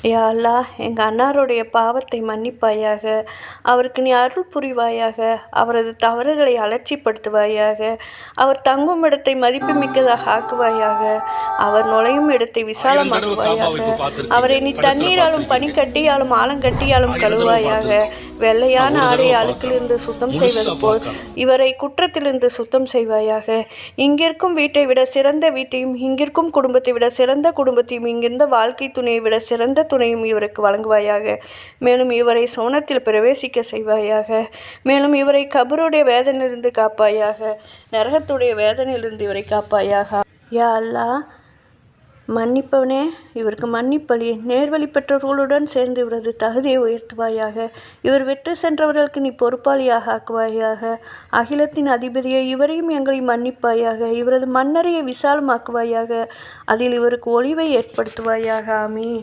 யா அல்லாஹ், எங்கள் அன்னாருடைய பாவத்தை மன்னிப்பாயாக. அவருக்கு நீ அருள் புரிவாயாக. அவரது தவறுகளை அலட்சிப்படுத்துவாயாக. அவர் தங்கும் இடத்தை மதிப்புமிக்கதாக ஆக்குவாயாக. அவர் நுழையும் இடத்தை விசாலமாக்குவாயாக. அவரை நீ தண்ணீராலும் பனிக்கட்டியாலும் ஆலங்கட்டியாலும் கழுவாயாக. வெள்ளையான ஆடை அழுக்கிலிருந்து சுத்தம் செய்வது போல் இவரை குற்றத்திலிருந்து சுத்தம் செய்வாயாக. இங்கிருக்கும் வீட்டை விட சிறந்த வீட்டையும் இங்கிருக்கும் குடும்பத்தை விட சிறந்த குடும்பத்தையும் இங்கிருந்த வாழ்க்கை துணையை விட சிறந்த துணையும் இவருக்கு வழங்குவாயாக. மேலும் இவரை சோனத்தில் பிரவேசிக்க செய்வாயாக. மேலும் இவரை கபருடைய வேதனையிலிருந்து காப்பாயாக. நரகத்துடைய வேதனையிலிருந்து இவரை காப்பாயாக. யா அல்லாஹ், மன்னிப்பவனே, இவருக்கு மன்னிப்பளி. நேர்வழி பெற்றவர்களுடன் சேர்ந்து இவரது தகுதியை உயர்த்துவாயாக. இவர் வெற்றி சென்றவர்களுக்கு நீ பொறுப்பாளியாக ஆக்குவாயாக. அகிலத்தின் அதிபதியை இவரையும் எங்களையும் மன்னிப்பாயாக. இவரது மண்ணறையை விசாலமாக்குவாயாக. அதில் இவருக்கு ஒளிவை ஏற்படுத்துவாயாக. ஆமீன்.